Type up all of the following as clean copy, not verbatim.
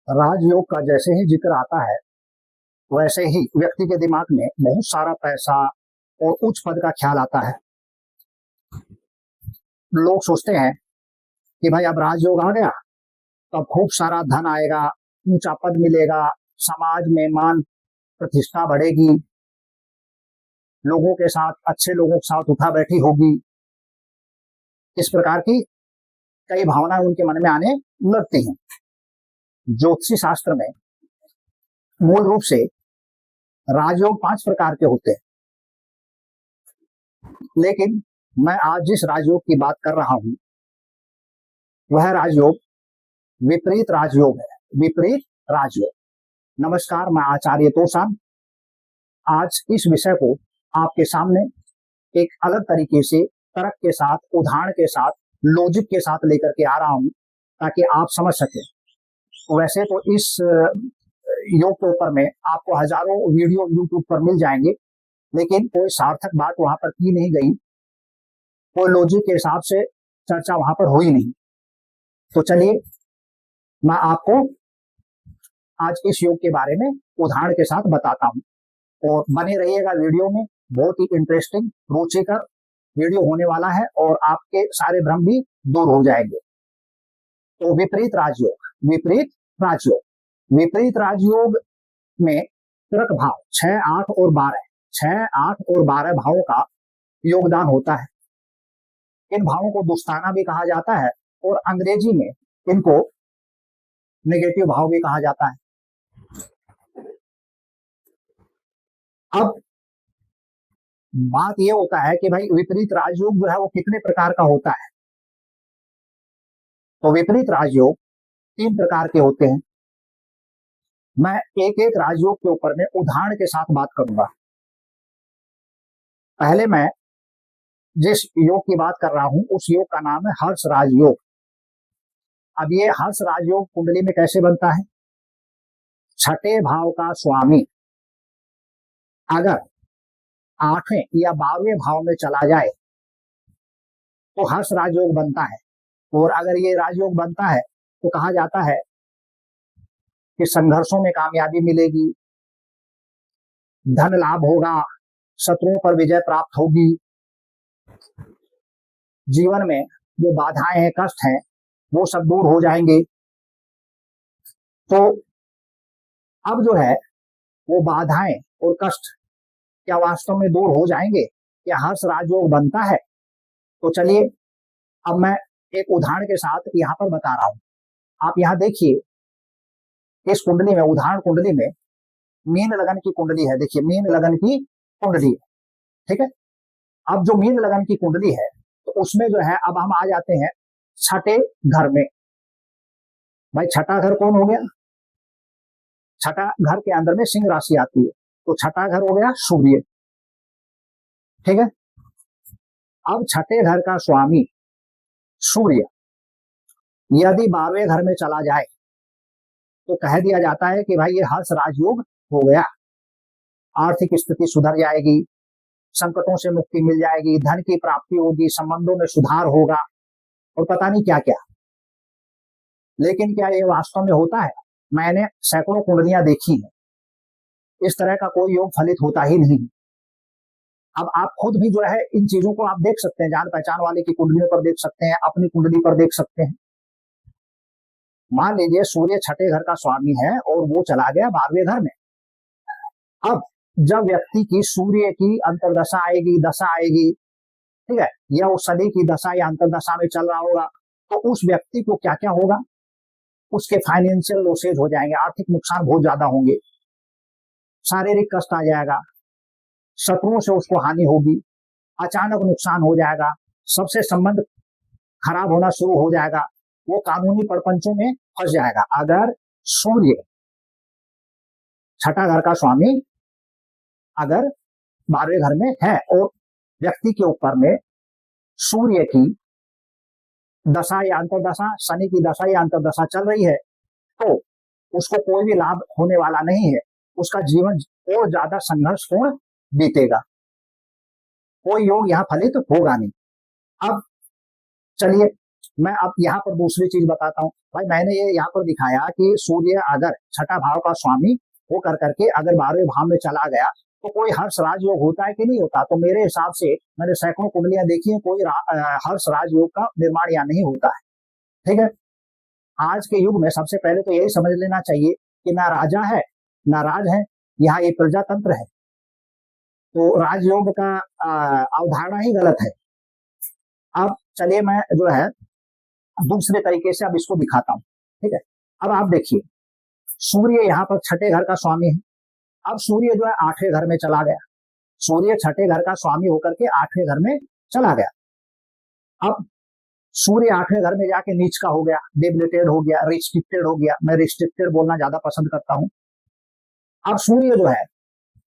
राजयोग का जैसे ही जिक्र आता है वैसे ही व्यक्ति के दिमाग में बहुत सारा पैसा और उच्च पद का ख्याल आता है। लोग सोचते हैं कि भाई अब राजयोग आ गया तो अब खूब सारा धन आएगा, ऊंचा पद मिलेगा, समाज में मान प्रतिष्ठा बढ़ेगी, लोगों के साथ अच्छे लोगों के साथ उठा बैठी होगी। इस प्रकार की कई भावनाएं उनके मन में आने लगती हैं। ज्योतिषी शास्त्र में मूल रूप से राजयोग 5 प्रकार के होते हैं, लेकिन मैं आज जिस राजयोग की बात कर रहा हूं वह राजयोग विपरीत राजयोग है। विपरीत राजयोग। नमस्कार, मैं आचार्य तोषाम आज इस विषय को आपके सामने एक अलग तरीके से तर्क के साथ, उदाहरण के साथ, लॉजिक के साथ लेकर के आ रहा हूं ताकि आप समझ सकें। वैसे तो इस योग के ऊपर में आपको हजारों वीडियो यूट्यूब पर मिल जाएंगे, लेकिन कोई सार्थक बात वहां पर की नहीं गई, कोई लॉजिक के हिसाब से चर्चा वहां पर हुई नहीं। तो चलिए मैं आपको आज इस योग के बारे में उदाहरण के साथ बताता हूं और बने रहिएगा वीडियो में। बहुत ही इंटरेस्टिंग, रुचिकर वीडियो होने वाला है और आपके सारे भ्रम भी दूर हो जाएंगे। तो विपरीत राजयोग। विपरीत राजयोग। विपरीत राजयोग में त्रक भाव 6, 8 और 12, 6, 8 और 12 भावों का योगदान होता है। इन भावों को दुस्ताना भी कहा जाता है और अंग्रेजी में इनको नेगेटिव भाव भी कहा जाता है। अब बात यह होता है कि भाई विपरीत राजयोग जो है वो कितने प्रकार का होता है। तो विपरीत राजयोग 3 प्रकार के होते हैं। मैं एक एक राजयोग के ऊपर में उदाहरण के साथ बात करूंगा। पहले मैं जिस योग की बात कर रहा हूं उस योग का नाम है हर्ष राजयोग। अब ये हर्ष राजयोग कुंडली में कैसे बनता है? छठे भाव का स्वामी अगर 8वें या 12वें भाव में चला जाए तो हर्ष राजयोग बनता है। और अगर ये राजयोग बनता है तो कहा जाता है कि संघर्षों में कामयाबी मिलेगी, धन लाभ होगा, शत्रुओं पर विजय प्राप्त होगी, जीवन में जो बाधाएं हैं, कष्ट हैं, वो सब दूर हो जाएंगे। तो अब जो है वो बाधाएं और कष्ट क्या वास्तव में दूर हो जाएंगे? क्या हर्ष राजयोग बनता है? तो चलिए अब मैं एक उदाहरण के साथ यहाँ पर बता रहा हूं। आप यहाँ देखिए, इस कुंडली में, उदाहरण कुंडली में मीन लगन की कुंडली है। देखिए मीन लगन की कुंडली है, ठीक है। अब जो मीन लगन की कुंडली है तो उसमें जो है अब हम आ जाते हैं छठे घर में। भाई छठा घर कौन हो गया? छठा घर के अंदर में सिंह राशि आती है, तो छठा घर हो गया सूर्य, ठीक है। अब छठे घर का स्वामी सूर्य यदि 12वें घर में चला जाए तो कह दिया जाता है कि भाई ये हर्ष राजयोग हो गया। आर्थिक स्थिति सुधर जाएगी, संकटों से मुक्ति मिल जाएगी, धन की प्राप्ति होगी, संबंधों में सुधार होगा और पता नहीं क्या क्या। लेकिन क्या ये वास्तव में होता है? मैंने सैकड़ों कुंडलियां देखी हैं, इस तरह का कोई योग फलित होता ही नहीं। अब आप खुद भी जो है इन चीजों को आप देख सकते हैं, जान पहचान वाले की कुंडलियों पर देख सकते हैं, अपनी कुंडली पर देख सकते हैं। मान लीजिए सूर्य छठे घर का स्वामी है और वो चला गया 12वें घर में। अब जब व्यक्ति की सूर्य की अंतर्दशा आएगी, दशा आएगी, ठीक है, या वो शनि की दशा या अंतर्दशा में चल रहा होगा, तो उस व्यक्ति को क्या क्या होगा? उसके फाइनेंशियल लॉसेज हो जाएंगे, आर्थिक नुकसान बहुत ज्यादा होंगे, शारीरिक कष्ट आ जाएगा, शत्रुओं से उसको हानि होगी, अचानक नुकसान हो जाएगा, सबसे संबंध खराब होना शुरू हो जाएगा, वो कानूनी प्रपंचों में फंस जाएगा। अगर सूर्य छठा घर का स्वामी अगर 12वें घर में है और व्यक्ति के ऊपर में सूर्य की दशा या अंतर्दशा, शनि की दशा या अंतर्दशा चल रही है, तो उसको कोई भी लाभ होने वाला नहीं है। उसका जीवन और ज्यादा संघर्षपूर्ण बीतेगा, कोई योग यहाँ फलित होगा नहीं। अब चलिए मैं अब यहाँ पर दूसरी चीज बताता हूँ भाई। मैंने ये यहाँ पर दिखाया कि सूर्य अगर छठा भाव का स्वामी हो कर करके अगर 12वें भाव में चला गया तो कोई हर्ष राजयोग होता है कि नहीं होता? तो मेरे हिसाब से मैंने सैकड़ों कुंडलियां देखी है, कोई हर्ष राजयोग का निर्माण यहाँ नहीं होता है। ठीक है, आज के युग में सबसे पहले तो यही समझ लेना चाहिए कि ना राजा है ना राज है, यहाँ एक प्रजातंत्र है। तो राजयोग का अवधारणा ही गलत है। अब चलिए मैं जो है दूसरे तरीके से अब इसको दिखाता हूं। ठीक है, अब आप देखिए सूर्य यहाँ पर छठे घर का स्वामी है। अब सूर्य जो है 8वें घर में चला गया। सूर्य छठे घर का स्वामी होकर के 8वें घर में चला गया। अब सूर्य 8वें घर में जाके नीच का हो गया, डेबिलिटेड हो गया, रिस्ट्रिक्टेड हो गया। मैं रिस्ट्रिक्टेड बोलना ज्यादा पसंद करता हूं। अब सूर्य जो है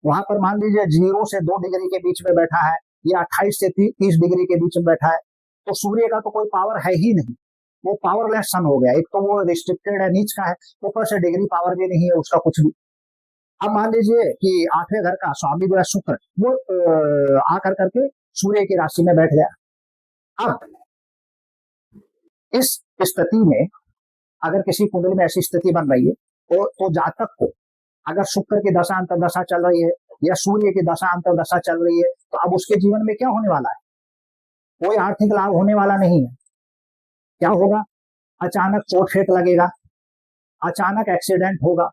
वहां पर मान लीजिए 0 से 2 डिग्री के बीच में बैठा है या 28 से 30 डिग्री के बीच में बैठा है, तो सूर्य का तो कोई पावर है ही नहीं, वो पावरलेस सन हो गया। एक तो वो रिस्ट्रिक्टेड है, नीच का है, ऊपर से डिग्री पावर भी नहीं है उसका कुछ भी। अब मान लीजिए कि 8वें घर का स्वामी जो है शुक्र, वो आकर करके सूर्य की राशि में बैठ गया। अब इस स्थिति में अगर किसी कुंडली में ऐसी स्थिति बन रही है तो जातक को अगर शुक्र की दशा अंतर्दशा चल रही है या सूर्य की दशा अंतर्दशा चल रही है, तो अब उसके जीवन में क्या होने वाला है? कोई आर्थिक लाभ होने वाला नहीं है। क्या होगा? अचानक चोट फेंक लगेगा, अचानक एक्सीडेंट होगा,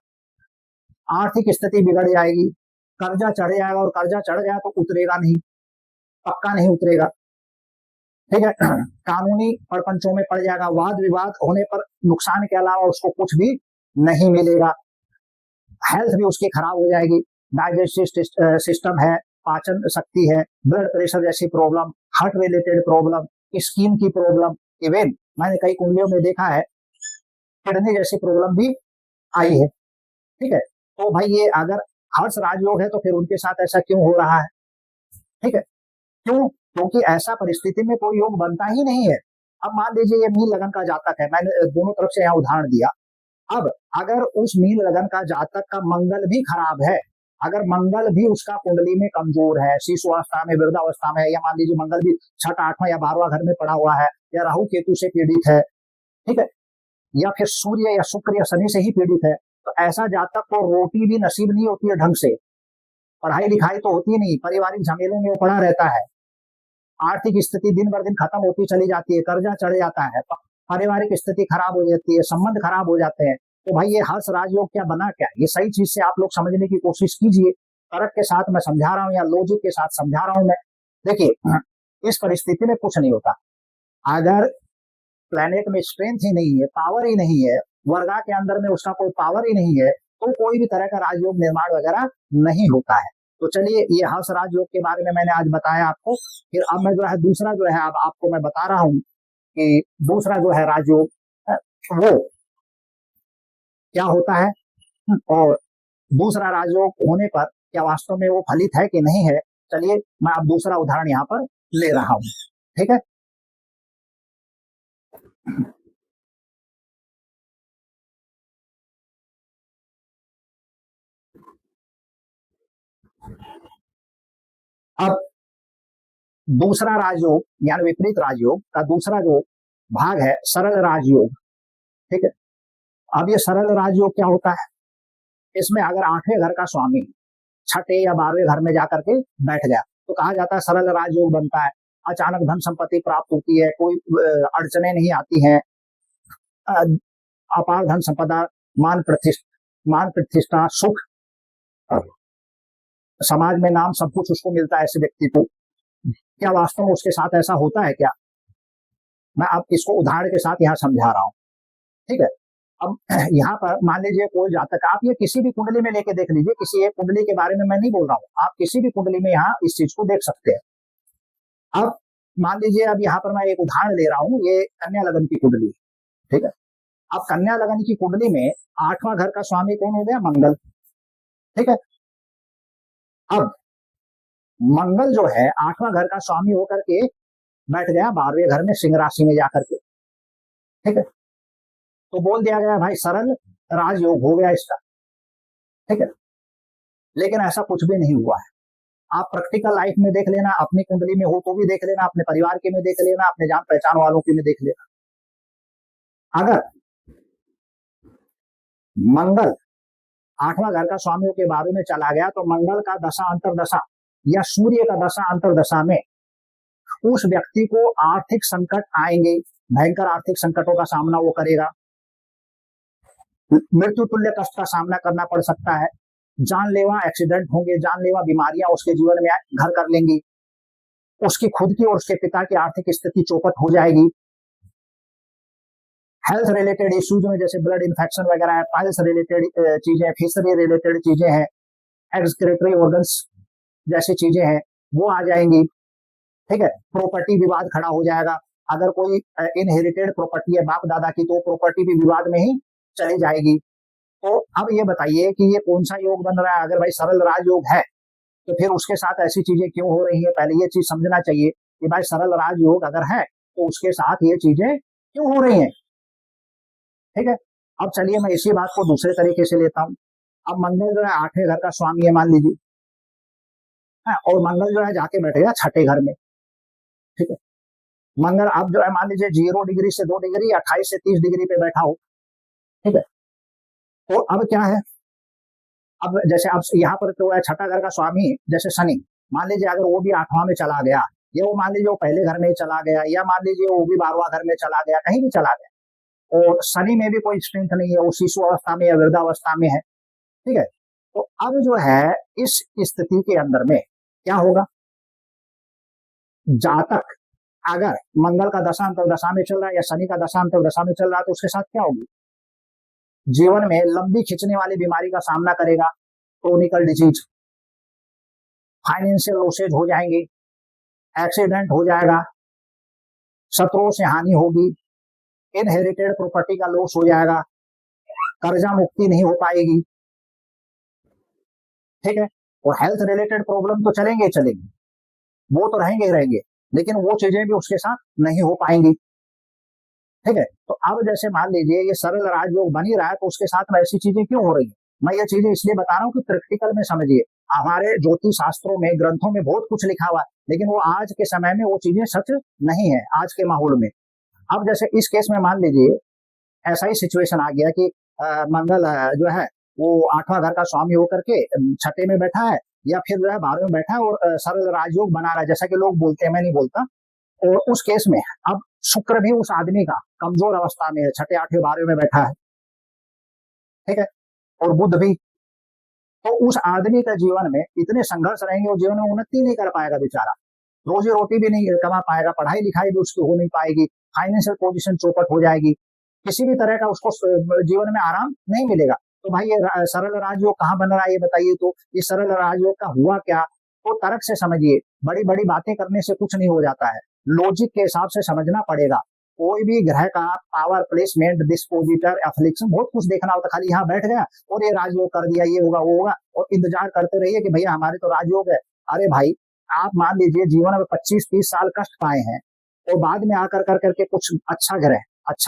आर्थिक स्थिति बिगड़ जाएगी, कर्जा चढ़ जाएगा, और कर्जा चढ़ गया तो उतरेगा नहीं, पक्का नहीं उतरेगा। ठीक है, कानूनी प्रपंचों में पड़ जाएगा, वाद विवाद होने पर नुकसान के अलावा उसको कुछ भी नहीं मिलेगा। हेल्थ भी उसकी खराब हो जाएगी, डाइजेस्टिव सिस्टम है, पाचन शक्ति है, ब्लड प्रेशर जैसी problem, heart related problem, skin की प्रॉब्लम, इवन मैंने कई कुंडलियों में देखा है किडनी जैसी प्रॉब्लम भी आई है। ठीक है, तो भाई ये अगर हर्ष राजयोग है तो फिर उनके साथ ऐसा क्यों हो रहा है? ठीक है, क्यों? क्योंकि ऐसा परिस्थिति में कोई योग बनता ही नहीं है। अब मान लीजिए ये मीन लगन का जातक है, मैंने दोनों तरफ से यहाँ उदाहरण दिया। अब अगर उस मीन लगन का जातक का मंगल भी खराब है, अगर मंगल भी उसका कुंडली में कमजोर है, शिशुअवस्था में, वृद्धावस्था में, या मान लीजिए मंगल भी 6, 8वां या 12वां घर में पड़ा हुआ है, या राहु केतु से पीड़ित है, ठीक है, या फिर सूर्य या शुक्र या शनि से ही पीड़ित है, तो ऐसा जातक को रोटी भी नसीब नहीं होती है ढंग से, पढ़ाई लिखाई तो होती नहीं, पारिवारिक झमेलों में वो पड़ा रहता है, आर्थिक स्थिति दिन बर दिन खत्म होती चली जाती है, कर्जा चढ़ जाता है, पारिवारिक स्थिति खराब हो जाती है, संबंध खराब हो जाते हैं। तो भाई ये हर्ष राजयोग क्या बना क्या? ये सही चीज से आप लोग समझने की कोशिश कीजिए। तर्क के साथ मैं समझा रहा हूँ या लॉजिक के साथ समझा रहा हूँ मैं। देखिए इस परिस्थिति में कुछ नहीं होता। अगर प्लेनेट में स्ट्रेंथ ही नहीं है, पावर ही नहीं है, वर्गा के अंदर में उसका कोई पावर ही नहीं है, तो कोई भी तरह का राजयोग निर्माण वगैरह नहीं होता है। तो चलिए ये हर्ष राजयोग के बारे में मैंने आज बताया आपको। फिर अब मैं जो है दूसरा जो है अब आपको मैं बता रहा हूँ कि दूसरा जो है राजयोग वो क्या होता है, और दूसरा राजयोग होने पर क्या वास्तव में वो फलित है कि नहीं है। चलिए मैं अब दूसरा उदाहरण यहाँ पर ले रहा हूँ। ठीक है, अब दूसरा राजयोग यानी विपरीत राजयोग का दूसरा जो भाग है सरल राजयोग। ठीक है, अब ये सरल राजयोग क्या होता है? इसमें अगर 8वें घर का स्वामी 6ठे या 12वें घर में जाकर के बैठ गया तो कहा जाता है सरल राजयोग बनता है। अचानक धन संपत्ति प्राप्त होती है, कोई अड़चने नहीं आती हैं, अपार धन संपदा, मान प्रतिष्ठा, सुख, समाज में नाम, सब कुछ उसको मिलता है ऐसे व्यक्ति को। क्या वास्तव में उसके साथ ऐसा होता है क्या? मैं अब इसको उदाहरण के साथ यहाँ समझा रहा हूँ। ठीक है, अब यहाँ पर मान लीजिए कोई जातक, आप ये किसी भी कुंडली में लेके देख लीजिए, किसी एक कुंडली के बारे में मैं नहीं बोल रहा हूँ, आप किसी भी कुंडली में यहाँ इस चीज को देख सकते हैं। अब मान लीजिए अब यहाँ पर मैं एक उदाहरण ले रहा हूँ, ये कन्या लगन की कुंडली। ठीक है, अब कन्या लगन की कुंडली में 8वां घर का स्वामी कौन हो गया? मंगल। ठीक है, अब मंगल जो है 8वां घर का स्वामी होकर के बैठ गया 12वें घर में सिंह राशि में जाकर के। ठीक है, तो बोल दिया गया भाई सरल राजयोग हो गया इसका। ठीक है, लेकिन ऐसा कुछ भी नहीं हुआ है। आप प्रैक्टिकल लाइफ में देख लेना, अपनी कुंडली में हो तो भी देख लेना, अपने परिवार के में देख लेना, अपने जान पहचान वालों के में देख लेना। अगर मंगल 8वां घर का स्वामियों के बारे में चला गया तो मंगल का दशा अंतरदशा या सूर्य का दशा अंतरदशा में उस व्यक्ति को आर्थिक संकट आएंगे, भयंकर आर्थिक संकटों का सामना वो करेगा, मृत्यु तुल्य कष्ट का सामना करना पड़ सकता है, जानलेवा एक्सीडेंट होंगे, जानलेवा बीमारियां उसके जीवन में घर कर लेंगी, उसकी खुद की और उसके पिता की आर्थिक स्थिति चौपट हो जाएगी। हेल्थ रिलेटेड इश्यूज में जैसे ब्लड इन्फेक्शन वगैरह है, पाइल्स रिलेटेड चीजें, फिशरी रिलेटेड चीजें हैं, एक्सक्रीटरी ऑर्गन्स जैसी चीजें हैं वो आ जाएंगी। ठीक है, प्रॉपर्टी विवाद खड़ा हो जाएगा, अगर कोई इनहेरिटेड प्रॉपर्टी है बाप दादा की तो प्रॉपर्टी भी विवाद में ही चली जाएगी। तो अब ये बताइए कि ये कौन सा योग बन रहा है? अगर भाई सरल राजयोग है तो फिर उसके साथ ऐसी चीजें क्यों हो रही है? पहले ये चीज समझना चाहिए कि भाई सरल राजयोग अगर है तो उसके साथ ये चीजें क्यों हो रही हैं। ठीक है, अब चलिए मैं इसी बात को दूसरे तरीके से लेता हूं। अब मंगल जो है 8वें घर का स्वामी है मान लीजिए, और मंगल जो है जाके बैठेगा 6ठे घर में। ठीक है, मंगल अब जो है मान लीजिए 0 डिग्री से 2 डिग्री, 28 से 30 डिग्री पे बैठा हो। ठीक है, तो अब क्या है, अब जैसे अब यहाँ पर तो है 6ठा घर का स्वामी जैसे शनि, मान लीजिए अगर वो भी 8वां में चला गया, या वो मान लीजिए वो पहले घर में ही चला गया, या मान लीजिए वो भी 12वां घर में चला गया, कहीं भी चला गया, और शनि में भी कोई स्ट्रेंथ नहीं है, वो शिशु अवस्था में या वृद्धावस्था में है। ठीक है, तो अब जो है इस स्थिति के अंदर में क्या होगा, जातक अगर मंगल का दशांतर दशा में चल रहा है या शनि का दशांतर दशा में चल रहा है तो उसके साथ क्या होगी, जीवन में लंबी खिंचने वाली बीमारी का सामना करेगा, क्रोनिकल डिजीज, फाइनेंशियल लॉसेज हो जाएंगे, एक्सीडेंट हो जाएगा, शत्रुओं से हानि होगी, इनहेरिटेड प्रॉपर्टी का लॉस हो जाएगा, कर्जा मुक्ति नहीं हो पाएगी। ठीक है, और हेल्थ रिलेटेड प्रॉब्लम तो चलेंगे चलेंगे, वो तो रहेंगे ही रहेंगे, लेकिन वो चीजें भी उसके साथ नहीं हो पाएंगी। ठीक है, तो अब जैसे मान लीजिए ये सरल राजयोग बन ही रहा है तो उसके साथ में ऐसी चीजें क्यों हो रही है? मैं ये चीजें इसलिए बता रहा हूँ कि प्रैक्टिकल में समझिए। हमारे ज्योतिष शास्त्रों में ग्रंथों में बहुत कुछ लिखा हुआ है, लेकिन वो आज के समय में वो चीजें सच नहीं है आज के माहौल में। अब जैसे इस केस में मान लीजिए ऐसा ही सिचुएशन आ गया कि मंगल जो है वो 8वां घर का स्वामी होकर के 6ठे में बैठा है, या फिर जो है 12वें में बैठा है और सरल राजयोग बना रहा है, जैसा कि लोग बोलते हैं, मैं नहीं बोलता। और उस केस में अब शुक्र भी उस आदमी का कमजोर अवस्था में है, 6ठे 8वें 12वें में बैठा है। ठीक है, और बुध भी, तो उस आदमी का जीवन में इतने संघर्ष रहेंगे, वो जीवन में उन्नति नहीं कर पाएगा बेचारा, रोजी रोटी भी नहीं कमा पाएगा, पढ़ाई लिखाई भी उसकी हो नहीं पाएगी, फाइनेंशियल पोजीशन चौपट हो जाएगी, किसी भी तरह का उसको जीवन में आराम नहीं मिलेगा। तो भाई ये सरल राजयोग कहाँ बन रहा है ये बताइए, तो ये सरल राजयोग का हुआ क्या? तो तर्क से समझिए, बड़ी बड़ी बातें करने से कुछ नहीं हो जाता है, लॉजिक के हिसाब से समझना पड़ेगा। कोई भी ग्रह का पावर प्लेसमेंट डिस्पोजिटर एफ्लिक्शन बहुत कुछ देखना होता, खाली यहाँ बैठ गया और ये राजयोग कर दिया, ये होगा वो होगा, और इंतजार करते रहिए कि भैया हमारे तो राजयोग है। अरे भाई आप मान लीजिए जीवन में 25-30 साल कष्ट पाए हैं, और बाद में आकर कर करके कुछ अच्छा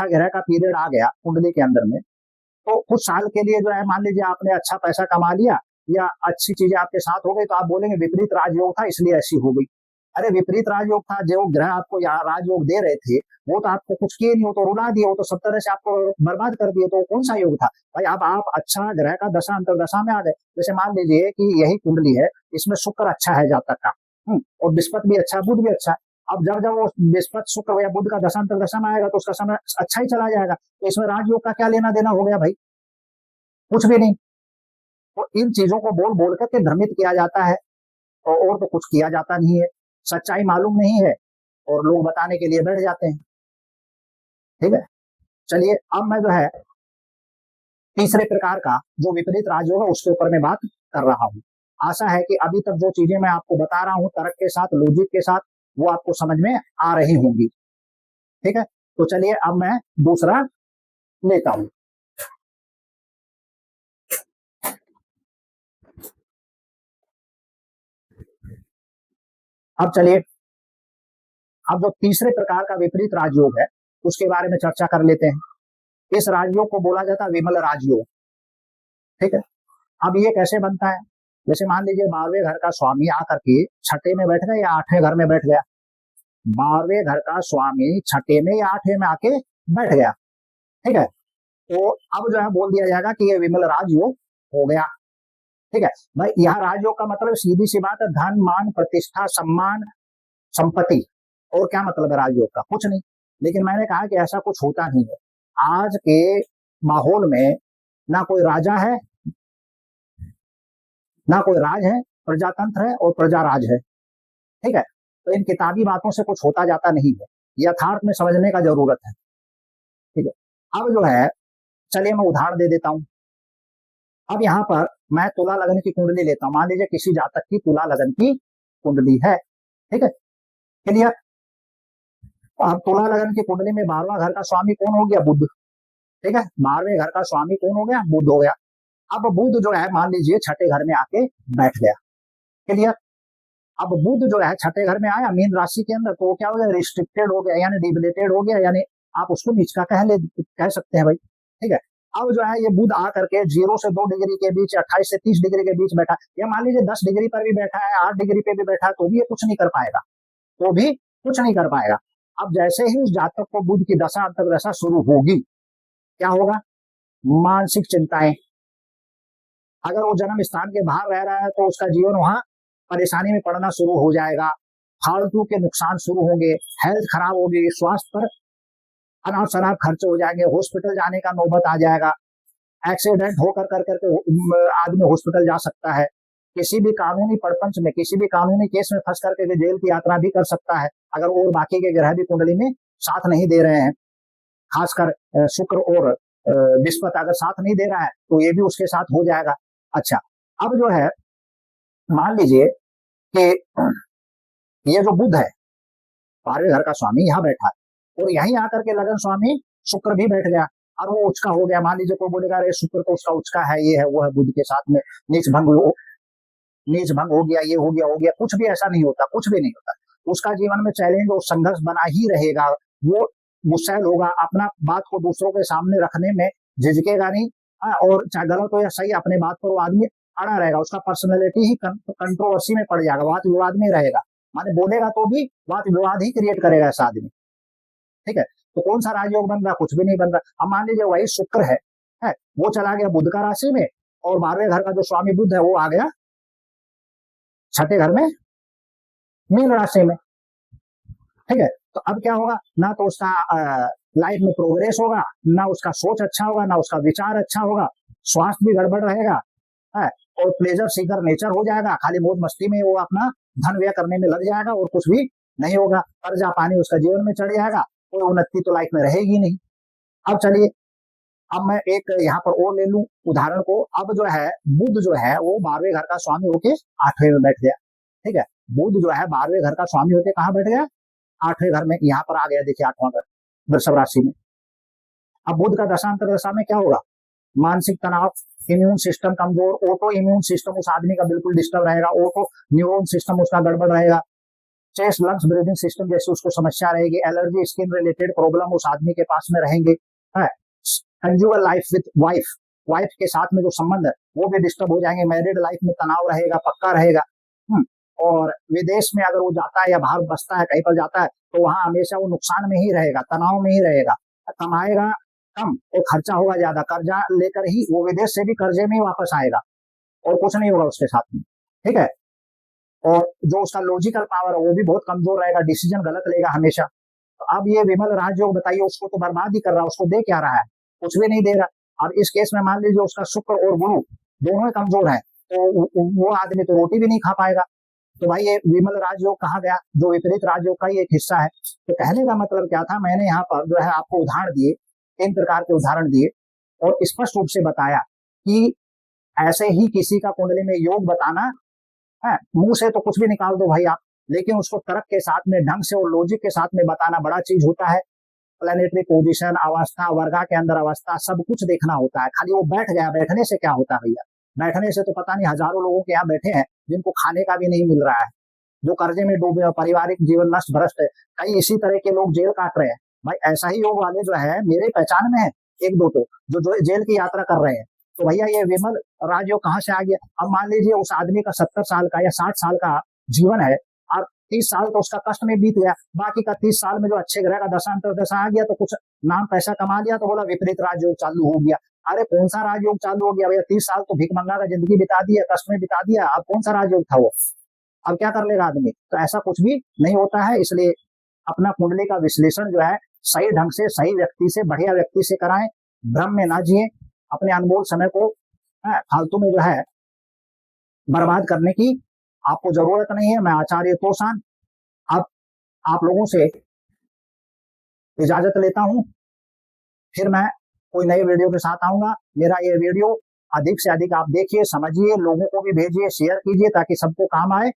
ग्रह का पीरियड आ गया कुंडली के अंदर में, तो कुछ साल के लिए जो है मान लीजिए आपने अच्छा पैसा कमा लिया या अच्छी चीजें आपके साथ हो गई, तो आप बोलेंगे विपरीत राजयोग था इसलिए ऐसी हो गई। अरे विपरीत राजयोग था, जो ग्रह आपको राजयोग दे रहे थे वो तो आपको कुछ किए नहीं, हो तो रुला दिए, वो तो सब तरह से आपको बर्बाद कर दिए, तो कौन सा योग था भाई? अब आप अच्छा ग्रह का दशा अंतरदशा में आ गए, जैसे मान लीजिए कि यही कुंडली है, इसमें शुक्र अच्छा है जातक का, और बृहस्पति भी अच्छा, बुध भी अच्छा है। अब जब जब वो बृहस्पति शुक्र या बुध का दशांतर दशा में आएगा तो उसका समय अच्छा ही चला जाएगा, तो इसमें राजयोग का क्या लेना देना हो गया भाई? कुछ भी नहीं। तो इन चीजों को बोल बोल करके भ्रमित किया जाता है, और तो कुछ किया जाता नहीं है, सच्चाई मालूम नहीं है और लोग बताने के लिए बैठ जाते हैं। ठीक है, चलिए अब मैं जो है तीसरे प्रकार का जो विपरीत राजयोग है उसके ऊपर मैं बात कर रहा हूं। आशा है कि अभी तक जो चीजें मैं आपको बता रहा हूं तर्क के साथ, लॉजिक के साथ, वो आपको समझ में आ रही होंगी। ठीक है, तो चलिए अब मैं दूसरा लेता हूं। अब चलिए, अब जो तीसरे प्रकार का विपरीत राजयोग है उसके बारे में चर्चा कर लेते हैं। इस राजयोग को बोला जाता है विमल राजयोग। ठीक है, अब ये कैसे बनता है? जैसे मान लीजिए 12वें घर का स्वामी आकर के 6ठे में बैठ गया या 8वें घर में बैठ गया, 12वें घर का स्वामी 6ठे में या 8वें में आके बैठ गया, ठीक है। तो अब जो है बोल दिया जाएगा कि ये विमल राजयोग हो गया। ठीक है भाई, यहाँ राजयोग का मतलब सीधी सी बात है धन मान प्रतिष्ठा सम्मान संपत्ति। और क्या मतलब है राजयोग का? कुछ नहीं। लेकिन मैंने कहा कि ऐसा कुछ होता नहीं है आज के माहौल में। ना कोई राजा है, ना कोई राज है, प्रजातंत्र है और प्रजा राज है। ठीक है, तो इन किताबी बातों से कुछ होता जाता नहीं है, यथार्थ में समझने का जरूरत है। ठीक है, अब जो है चलिए मैं उदाहरण दे देता हूं। अब यहाँ पर मैं तुला लगन की कुंडली लेता हूं। मान लीजिए किसी जातक की तुला लगन की कुंडली है। ठीक है, क्लियर। अब तुला लगन की कुंडली में 12वां घर का स्वामी कौन हो गया? बुध। ठीक है, 12वें घर का स्वामी कौन हो गया? बुध हो गया। अब बुध जो है मान लीजिए छठे घर में आके बैठ गया। क्लियर। अब बुध जो है छठे घर में आया मीन राशि के अंदर, तो वो क्या हो गया? रिस्ट्रिक्टेड हो गया, यानी डिबिलेटेड हो गया, यानी आप उसको नीच का कह सकते हैं भाई। ठीक है, अब जो है ये बुध आकर के 0 से 2 डिग्री के बीच, 28 से 30 डिग्री के बीच बैठा, या मान लीजिए 10 डिग्री पर भी बैठा है, 8 डिग्री पे भी बैठा है, तो भी ये कुछ नहीं कर पाएगा। तो भी कुछ नहीं कर पाएगा। अब जैसे ही उस जातक को बुध की दशा अंतर्दशा शुरू होगी, क्या होगा? मानसिक चिंताएं। अगर वो जन्म स्थान के बाहर रह रहा है तो उसका जीवन वहां परेशानी में पड़ना शुरू हो जाएगा, फालतू के नुकसान शुरू होंगे, हेल्थ खराब होगी, स्वास्थ्य पर अनाप शनाप खर्च हो जाएंगे, हॉस्पिटल जाने का नौबत आ जाएगा, एक्सीडेंट होकर कर करके आदमी हॉस्पिटल जा सकता है, किसी भी कानूनी परपंच में, किसी भी कानूनी केस में फंस करके जेल की यात्रा भी कर सकता है, अगर और बाकी के ग्रह भी कुंडली में साथ नहीं दे रहे हैं। खासकर शुक्र और बृहस्पति अगर साथ नहीं दे रहा है तो ये भी उसके साथ हो जाएगा। अच्छा, अब जो है मान लीजिए कि ये जो बुध है 12वें घर का स्वामी यहाँ बैठा है, और यहीं आकर के लगन स्वामी शुक्र भी बैठ गया, और वो उचका हो गया। मान लीजिए कोई बोलेगा अरे शुक्र तो उसका उचका है, ये है वो है, बुध के साथ में नीच भंग हो गया, ये हो गया, हो गया। कुछ भी ऐसा नहीं होता, कुछ भी नहीं होता। उसका जीवन में चैलेंज और संघर्ष बना ही रहेगा। वो मुस्तैद होगा, अपना बात को दूसरों के सामने रखने में झिझकेगा नहीं। और चाहे गलत हो या सही, अपने बात पर वो आदमी अड़ा रहेगा। उसका पर्सनैलिटी ही कंट्रोवर्सी में पड़ जाएगा, वाद विवाद में रहेगा। माने बोलेगा तो भी वाद विवाद ही क्रिएट करेगा ऐसा आदमी। ठीक है, तो कौन सा राजयोग बन रहा? कुछ भी नहीं बन रहा। अब मान लीजिए वही शुक्र है वो चला गया बुध का राशि में, और 12वें घर का जो स्वामी बुध है वो आ गया छठे घर में मीन राशि में। ठीक है, तो अब क्या होगा? ना तो उसका लाइफ में प्रोग्रेस होगा, ना उसका सोच अच्छा होगा, ना उसका विचार अच्छा होगा, स्वास्थ्य भी गड़बड़ रहेगा है, और प्लेजर सीकर नेचर हो जाएगा। खाली मौज मस्ती में वो अपना धन व्यय करने में लग जाएगा और कुछ भी नहीं होगा। कर्जा पानी उसका जीवन में चढ़ जाएगा, कोई उन्नति तो लाइफ में रहेगी नहीं। अब चलिए, अब मैं एक यहाँ पर और ले लूं उदाहरण को। अब जो है बुध जो है वो 12वें घर का स्वामी होके 8वें में बैठ गया। ठीक है, बुध जो है 12वें घर का स्वामी होके कहाँ बैठ गया? 8वें घर में। यहाँ पर आ गया, देखिए 8वां घर वृषभ राशि में। अब बुध का दशांतर दशा में क्या होगा? मानसिक तनाव, इम्यून सिस्टम कमजोर, ऑटो इम्यून सिस्टम उस आदमी का बिल्कुल डिस्टर्ब रहेगा, ऑटो न्यूरोन सिस्टम उसका गड़बड़ रहेगा, चेस्ट लंग्स ब्रीदिंग सिस्टम जैसे उसको समस्या रहेगी, एलर्जी स्किन रिलेटेड प्रॉब्लम उस आदमी के पास में रहेंगे। Conjugal life with wife, wife के साथ में जो संबंध है वो भी डिस्टर्ब हो जाएंगे। मैरिड लाइफ में तनाव रहेगा, पक्का रहेगा। और विदेश में अगर वो जाता है या बाहर बसता है, कहीं पर जाता है, तो वहां हमेशा वो नुकसान में ही रहेगा, तनाव में ही रहेगा, कमाएगा कम और खर्चा होगा ज्यादा। कर्जा लेकर ही वो विदेश से भी कर्जे में ही वापस आएगा और कुछ नहीं होगा उसके साथ में। ठीक है, और जो उसका लॉजिकल पावर है वो भी बहुत कमजोर रहेगा, डिसीजन गलत लेगा हमेशा। तो अब ये विमल राजयोग बताइए, उसको तो बर्बाद ही कर रहा है, उसको दे क्या रहा है? कुछ भी नहीं दे रहा। और इस केस में मान लीजिए उसका शुक्र और गुरु दोनों ही कमजोर है, तो वो आदमी तो रोटी भी नहीं खा पाएगा। तो भाई ये विमल राजयोग कहा गया, जो विपरीत राजयोग का ही एक हिस्सा है। तो कहने का मतलब क्या था, मैंने यहाँ पर जो है आपको उदाहरण दिए, 3 प्रकार के उदाहरण दिए, और स्पष्ट रूप से बताया कि ऐसे ही किसी का कुंडली में योग बताना है, मुंह से तो कुछ भी निकाल दो भाई आप, लेकिन उसको तर्क के साथ में, ढंग से और लॉजिक के साथ में बताना बड़ा चीज होता है। प्लेनेटरी पोजीशन, अवस्था, वर्गा के अंदर अवस्था, सब कुछ देखना होता है। खाली वो बैठ गया, बैठने से क्या होता है भैया? बैठने से तो पता नहीं हजारों लोगों के यहाँ बैठे हैं जिनको खाने का भी नहीं मिल रहा है, जो कर्जे में डूबे और पारिवारिक जीवन नष्ट भ्रष्ट है। कई इसी तरह के लोग जेल काट रहे हैं। भाई ऐसा ही योग वाले जो है मेरे पहचान में है, एक दो तो जो जेल की यात्रा कर रहे हैं। तो भैया ये विमल राजयोग कहाँ से आ गया? अब मान लीजिए उस आदमी का 70 साल का या 60 साल का जीवन है, और 30 साल तो उसका कष्ट में बीत गया, बाकी का 30 साल में जो अच्छे ग्रह का दशांतर दशा आ गया तो कुछ नाम पैसा कमा लिया तो बोला विपरीत राजयोग चालू हो गया। अरे कौन सा राजयोग चालू हो गया भैया? 30 साल तो भीख मंगा का जिंदगी बिता दी है, कष्ट में बिता दिया, अब कौन सा राजयोग था वो? अब क्या कर लेगा आदमी? तो ऐसा कुछ भी नहीं होता है। इसलिए अपना कुंडली का विश्लेषण जो है सही ढंग से, सही व्यक्ति से, बढ़िया व्यक्ति से कराएं। भ्रम में ना जिए, अपने अनमोल समय को फालतू में जो है बर्बाद करने की आपको जरूरत नहीं है। मैं आचार्य तोषान अब आप लोगों से इजाजत लेता हूं। फिर मैं कोई नए वीडियो के साथ आऊंगा। मेरा ये वीडियो अधिक से अधिक आप देखिए, समझिए, लोगों को भी भेजिए, शेयर कीजिए ताकि सबको काम आए।